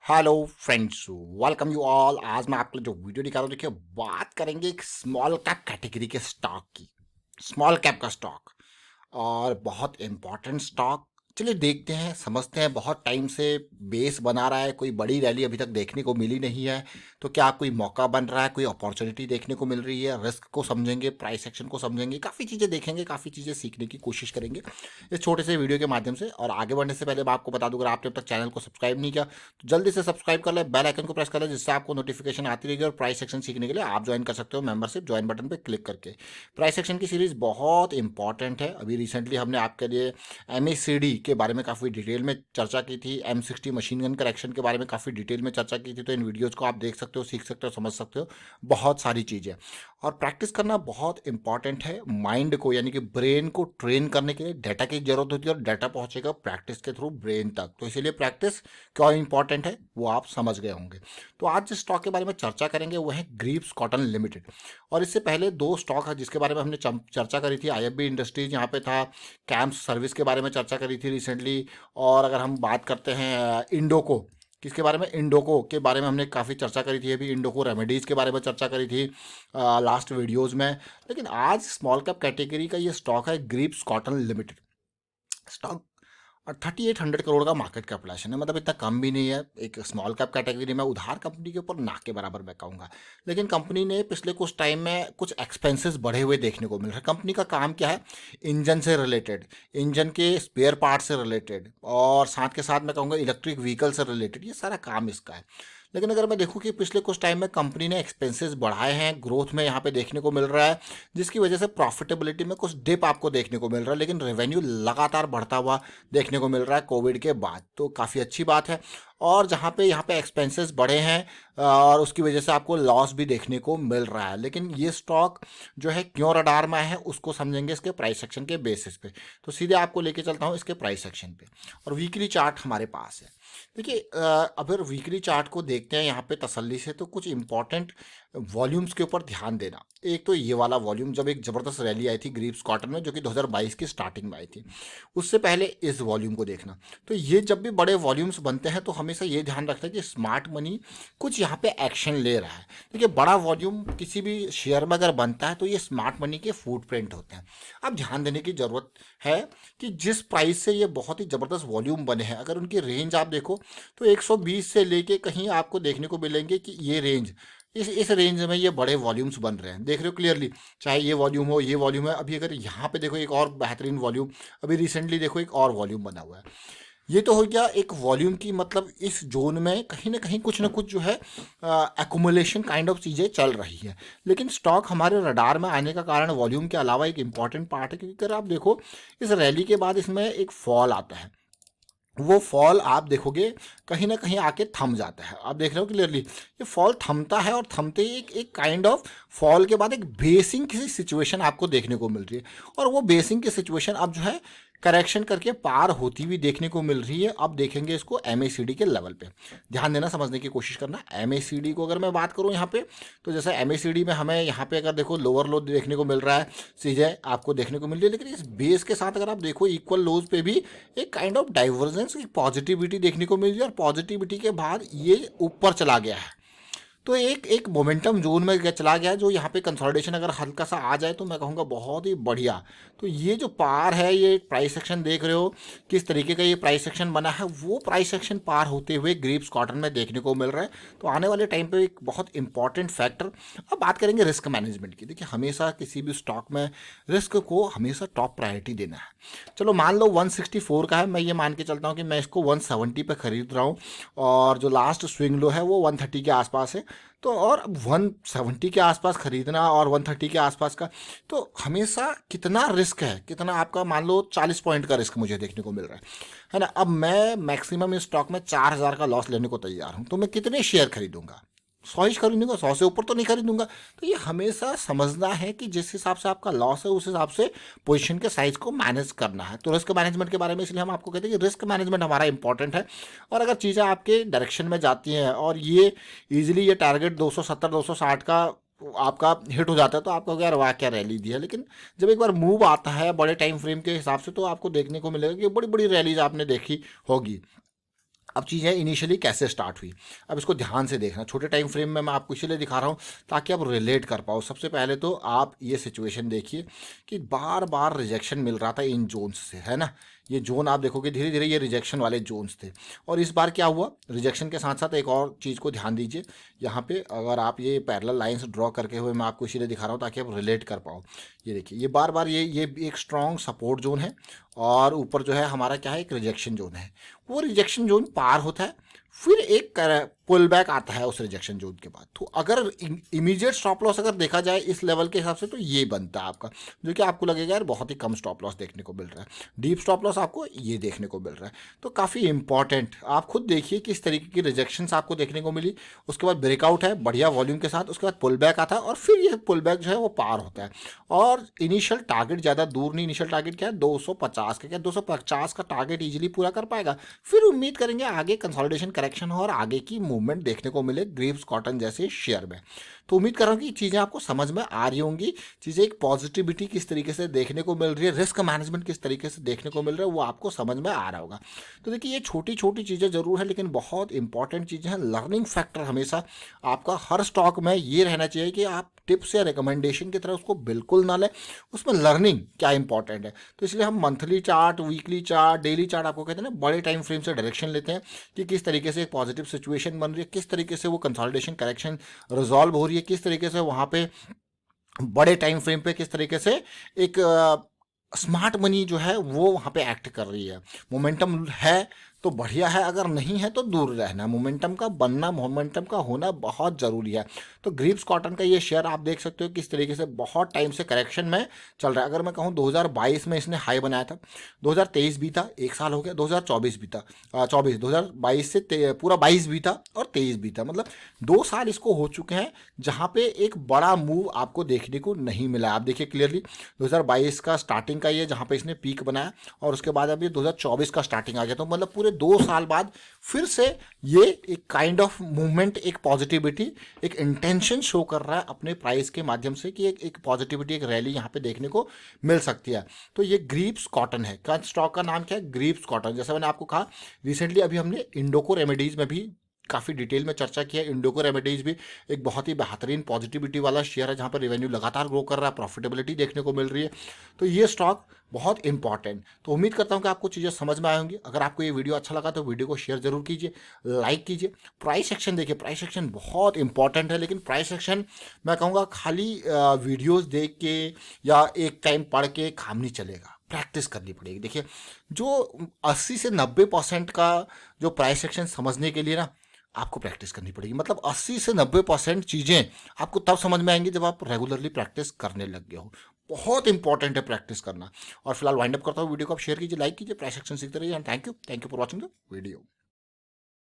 Hello friends, welcome you all. आज मैं आपके लिए जो वीडियो निकाला हूं, देखिए बात करेंगे एक स्मॉल कैप कैटेगरी के स्टॉक की। स्मॉल कैप का स्टॉक और बहुत इंपॉर्टेंट स्टॉक। चलिए देखते हैं, समझते हैं। बहुत टाइम से बेस बना रहा है, कोई बड़ी रैली अभी तक देखने को मिली नहीं है। तो क्या कोई मौका बन रहा है, कोई अपॉर्चुनिटी देखने को मिल रही है? रिस्क को समझेंगे, प्राइस एक्शन को समझेंगे, काफ़ी चीज़ें देखेंगे, काफ़ी चीज़ें सीखने की कोशिश करेंगे इस छोटे से वीडियो के माध्यम से। और आगे बढ़ने से पहले मैं आपको बता दूं, अगर आपने अब तक चैनल को सब्सक्राइब नहीं किया तो जल्दी से सब्सक्राइब कर ले, बेल आइकन को प्रेस कर ले, जिससे आपको नोटिफिकेशन आती रहेगी। और प्राइस सेक्शन सीखने के लिए आप ज्वाइन कर सकते हो मेंबरशिप ज्वाइन बटन पर क्लिक करके। प्राइस सेक्शन की सीरीज बहुत इंपॉर्टेंट है। अभी रिसेंटली हमने आपके लिए एमएसीडी के बारे में काफ़ी डिटेल में चर्चा की थी, M60 मशीन गन करेक्शन के बारे में काफ़ी डिटेल में चर्चा की थी। तो इन वीडियोज़ को आप देख सकते हो, सीख सकते हो, समझ सकते हो बहुत सारी चीज़ें। और प्रैक्टिस करना बहुत इंपॉर्टेंट है। माइंड को यानी कि ब्रेन को ट्रेन करने के लिए डाटा की जरूरत होती है, और डाटा पहुंचेगा प्रैक्टिस के थ्रू ब्रेन तक। तो इसीलिए प्रैक्टिस क्यों इंपॉर्टेंट है वो आप समझ गए होंगे। तो आज जिस स्टॉक के बारे में चर्चा करेंगे वो है ग्रीव्स कॉटन लिमिटेड। और इससे पहले दो स्टॉक है जिसके बारे में हमने चर्चा करी थी। आईएफबी इंडस्ट्रीज यहाँ पे था, कैंप्स सर्विस के बारे में चर्चा करी थी रिसेंटली। और अगर हम बात करते हैं इंडोको, किसके बारे में? इंडोको के बारे में हमने काफ़ी चर्चा करी थी। अभी इंडोको रेमेडीज़ के बारे में चर्चा करी थी लास्ट वीडियोज़ में। लेकिन आज स्मॉल कैप कैटेगरी का ये स्टॉक है Greaves cotton limited. Stock 3800 crore का मार्केट कैपिटलाइजेशन है, मतलब इतना कम भी नहीं है। एक स्मॉल कैप कैटेगरी में उधार कंपनी के ऊपर ना के बराबर मैं कहूँगा। लेकिन कंपनी ने पिछले कुछ टाइम में कुछ एक्सपेंसेस बढ़े हुए देखने को मिल रहे हैं। कंपनी का काम क्या है? इंजन से रिलेटेड, इंजन के स्पेयर पार्ट से रिलेटेड, और साथ के साथ मैं कहूँगा इलेक्ट्रिक व्हीकल से रिलेटेड, ये सारा काम इसका है। लेकिन अगर मैं देखूं कि पिछले कुछ टाइम में कंपनी ने एक्सपेंसेस बढ़ाए हैं, ग्रोथ में यहाँ पे देखने को मिल रहा है, जिसकी वजह से प्रॉफिटेबिलिटी में कुछ डिप आपको देखने को मिल रहा है। लेकिन रेवेन्यू लगातार बढ़ता हुआ देखने को मिल रहा है कोविड के बाद, तो काफ़ी अच्छी बात है। और जहाँ पे यहाँ पे एक्सपेंसेस बढ़े हैं और उसकी वजह से आपको लॉस भी देखने को मिल रहा है। लेकिन ये स्टॉक जो है क्यों रडार में है उसको समझेंगे इसके प्राइस सेक्शन के बेसिस पे। तो सीधे आपको लेके चलता हूँ इसके प्राइस सेक्शन पे। और वीकली चार्ट हमारे पास है। देखिए अगर वीकली चार्ट को देखते हैं यहाँ पे तसल्ली से, तो कुछ इंपॉर्टेंट वॉल्यूम्स के ऊपर ध्यान देना। एक तो ये वाला वॉल्यूम, जब एक ज़बरदस्त रैली आई थी ग्रीव्स कॉटन में, जो कि 2022 की स्टार्टिंग में आई थी, उससे पहले इस वॉल्यूम को देखना। तो ये जब भी बड़े वॉल्यूम्स बनते हैं तो हमेशा ये ध्यान रखना है कि स्मार्ट मनी कुछ यहाँ पे एक्शन ले रहा है। देखिए बड़ा वॉल्यूम किसी भी शेयर में अगर बनता है तो ये स्मार्ट मनी के फुटप्रिंट होते हैं। अब ध्यान देने की ज़रूरत है कि जिस प्राइस से ये बहुत ही ज़बरदस्त वॉल्यूम बने हैं, अगर उनकी रेंज आप देखो तो 120 से लेके कहीं आपको देखने को मिलेंगे कि ये रेंज, इस रेंज में ये बड़े वॉल्यूम्स बन रहे हैं। देख रहे हो क्लियरली, चाहे ये वॉल्यूम हो, ये वॉल्यूम है। अभी अगर यहाँ पे देखो एक और बेहतरीन वॉल्यूम, अभी रिसेंटली देखो एक और वॉल्यूम बना हुआ है। ये तो हो गया एक वॉल्यूम की, मतलब इस जोन में कहीं ना कुछ जो है एकुमुलेशन काइंड ऑफ चीज़ें चल रही है। लेकिन स्टॉक हमारे रडार में आने का कारण वॉल्यूम के अलावा एक इंपॉर्टेंट पार्ट है, क्योंकि अगर आप देखो इस रैली के बाद इसमें एक फॉल आता है। वो फॉल आप देखोगे कहीं ना कहीं आके थम जाता है। आप देख रहे हो क्लियरली, ये फॉल थमता है, और थमते ही एक काइंड ऑफ फॉल के बाद एक बेसिंग की सिचुएशन आपको देखने को मिल रही है। और वो बेसिंग की सिचुएशन अब जो है करेक्शन करके पार होती हुई देखने को मिल रही है। अब देखेंगे इसको एमएसीडी के लेवल पे। ध्यान देना, समझने की कोशिश करना। एमएसीडी को अगर मैं बात करूँ यहाँ पे, तो जैसे एमएसीडी में हमें यहाँ पे अगर देखो लोअर लो देखने को मिल रहा है, चीज़ें आपको देखने को मिल रही है। लेकिन इस बेस के साथ अगर आप देखो इक्वल लोज पे भी एक काइंड ऑफ डाइवर्जेंस, एक पॉजिटिविटी देखने को मिल रही है। और पॉजिटिविटी के बाद ये ऊपर चला गया है, तो एक एक मोमेंटम जोन में चला गया, जो यहाँ पे कंसोलिडेशन अगर हल्का सा आ जाए तो मैं कहूँगा बहुत ही बढ़िया। तो ये जो पार है, ये प्राइस सेक्शन देख रहे हो किस तरीके का ये प्राइस सेक्शन बना है, वो प्राइस सेक्शन पार होते हुए ग्रीव्स कॉटन में देखने को मिल रहा है। तो आने वाले टाइम पे एक बहुत इंपॉर्टेंट फैक्टर। अब बात करेंगे रिस्क मैनेजमेंट की। देखिए हमेशा किसी भी स्टॉक में रिस्क को हमेशा टॉप प्रायोरिटी देना है। चलो मान लो 164 का है, मैं ये मान के चलता हूँ कि मैं इसको 170 पे खरीद रहा हूँ, और जो लास्ट स्विंग लो है वो 130 के आसपास है। तो और 170 के आसपास खरीदना और 130 के आसपास का, तो हमेशा कितना रिस्क है, कितना आपका मान लो 40 पॉइंट का रिस्क मुझे देखने को मिल रहा है ना। अब मैं मैक्सिमम इस स्टॉक में 4000 का लॉस लेने को तैयार हूँ, तो मैं कितने शेयर खरीदूंगा? 100 ही खरीदूंगा, 100 से ऊपर तो नहीं खरीदूंगा। तो ये हमेशा समझना है कि जिस हिसाब से आपका लॉस है उस हिसाब से पोजीशन के साइज को मैनेज करना है। तो रिस्क मैनेजमेंट के बारे में इसलिए हम आपको कहते हैं कि रिस्क मैनेजमेंट हमारा इंपॉर्टेंट है। और अगर चीज़ें आपके डायरेक्शन में जाती हैं और ये इजीली ये टारगेट 270 260 का आपका हिट हो जाता है, तो आपको यार वाह क्या रैली दी है। लेकिन जब एक बार मूव आता है बड़े टाइम फ्रेम के हिसाब से, तो आपको देखने को मिलेगा कि बड़ी बड़ी रैलीज आपने देखी होगी। अब चीज़ें इनिशियली कैसे स्टार्ट हुई, अब इसको ध्यान से देखना। छोटे टाइम फ्रेम में मैं आपको इसीलिए दिखा रहा हूँ ताकि आप रिलेट कर पाओ। सबसे पहले तो आप ये सिचुएशन देखिए कि बार बार रिजेक्शन मिल रहा था इन जोन्स से, है ना। ये जोन आप देखोगे धीरे धीरे ये रिजेक्शन वाले जोन्स थे। और इस बार क्या हुआ, रिजेक्शन के साथ साथ एक और चीज़ को ध्यान दीजिए। यहाँ पे अगर आप ये पैरेलल लाइंस ड्रॉ करके हुए मैं आपको इसीलिए दिखा रहा हूँ ताकि आप रिलेट कर पाओ। ये देखिए ये बार बार ये एक स्ट्रॉन्ग सपोर्ट जोन है और ऊपर जो है हमारा क्या है, एक रिजेक्शन जोन है। वो रिजेक्शन जोन पार होता है, फिर एक पुल बैक आता है उस रिजेक्शन जोन के बाद। तो अगर इमीडिएट स्टॉप लॉस अगर देखा जाए इस लेवल के हिसाब से तो ये बनता है आपका, जो कि आपको लगेगा यार बहुत ही कम स्टॉप लॉस देखने को मिल रहा है। डीप स्टॉप लॉस आपको ये देखने को मिल रहा है। तो काफ़ी इंपॉर्टेंट, आप खुद देखिए किस तरीके की रिजेक्शंस आपको देखने को मिली। उसके बाद ब्रेकआउट है बढ़िया वॉल्यूम के साथ, उसके बाद पुल बैक आता है और फिर ये पुल बैक जो है वो पार होता है। और इनिशियल टारगेट ज़्यादा दूर नहीं, इनिशियल टारगेट क्या है 250 का, क्या 250 का टारगेट इजीली पूरा कर पाएगा। फिर उम्मीद करेंगे आगे कंसोलिडेशन करेक्शन हो और आगे की मूवमेंट देखने को मिले ग्रीव्स कॉटन जैसे शेयर में। तो उम्मीद कर रहा हूँ कि चीज़ें आपको समझ में आ रही होंगी। चीज़ें एक पॉजिटिविटी किस तरीके से देखने को मिल रही है, रिस्क मैनेजमेंट किस तरीके से देखने को मिल रहा है वो आपको समझ में आ रहा होगा। तो देखिए ये छोटी छोटी चीज़ें ज़रूर है लेकिन बहुत इंपॉर्टेंट चीज़ें हैं। लर्निंग फैक्टर हमेशा आपका हर स्टॉक में ये रहना चाहिए कि आप टिप्स या रिकमेंडेशन की तरह उसको बिल्कुल ना लें, उसमें लर्निंग क्या इंपॉर्टेंट है। तो इसलिए हम monthly chart, weekly chart, daily chart आपको कहते हैं ना, बड़े टाइम फ्रेम से डायरेक्शन लेते हैं कि किस तरीके से एक पॉजिटिव सिचुएशन बन रही है, किस तरीके से वो कंसोलिडेशन करेक्शन रिजॉल्व हो रही है, किस तरीके से वहाँ पे बड़े टाइम फ्रेम पे किस तरीके से एक स्मार्ट मनी जो है वो वहाँ पे एक्ट कर रही है। मोमेंटम है तो बढ़िया है, अगर नहीं है तो दूर रहना। मोमेंटम का बनना, मोमेंटम का होना बहुत ज़रूरी है। तो ग्रीव्स कॉटन का ये शेयर आप देख सकते हो किस तरीके से बहुत टाइम से करेक्शन में चल रहा है। अगर मैं कहूँ 2022 में इसने हाई बनाया था, 2023 भी था, एक साल हो गया, 2024 भी था, 2022 से पूरा 22 भी था और 23 भी था, मतलब 2 साल इसको हो चुके हैं जहाँ पे एक बड़ा मूव आपको देखने को नहीं मिला। आप देखिए क्लियरली 2022 का स्टार्टिंग का ये जहाँ पे इसने पीक बनाया और उसके बाद अब ये 2024 का स्टार्टिंग आ गया। तो मतलब पूरे 2 साल बाद फिर से ये एक काइंड ऑफ मूवमेंट, एक पॉजिटिविटी, एक इंटेंशन शो कर रहा है अपने प्राइस के माध्यम से कि एक पॉजिटिविटी, एक रैली यहाँ पे देखने को मिल सकती है। तो ये ग्रीव्स कॉटन है। का स्टॉक का नाम क्या है? Greaves cotton. जैसा मैंने आपको कहा रिसेंटली अभी हमने इंडोको रेमेडीज में भी काफ़ी डिटेल में चर्चा किया। इंडोको रेमेडीज भी एक बहुत ही बेहतरीन पॉजिटिविटी वाला शेयर है जहाँ पर रेवेन्यू लगातार ग्रो कर रहा है, प्रॉफिटेबिलिटी देखने को मिल रही है। तो ये स्टॉक बहुत इंपॉर्टेंट। तो उम्मीद करता हूँ कि आपको चीज़ें समझ में आई होंगी। अगर आपको ये वीडियो अच्छा लगा तो वीडियो को शेयर जरूर कीजिए, लाइक कीजिए। प्राइस एक्शन देखिए, प्राइस एक्शन बहुत इंपॉर्टेंट है, लेकिन प्राइस एक्शन मैं कहूँगा खाली वीडियोज़ देख के या एक टाइम पढ़ के काम नहीं चलेगा, प्रैक्टिस करनी पड़ेगी। देखिए जो 80 से 90% का जो प्राइस एक्शन समझने के लिए ना आपको प्रैक्टिस करनी पड़ेगी। मतलब 80 से 90% चीज़ें आपको तब समझ में आएंगी जब आप रेगुलरली प्रैक्टिस करने लग गए हो। बहुत इंपॉर्टेंट है प्रैक्टिस करना। और फिलहाल वाइंड अप करता हूँ वीडियो को, आप शेयर कीजिए, लाइक कीजिए, प्राइस एक्शन सीखते रहिए। And thank you for watching the video.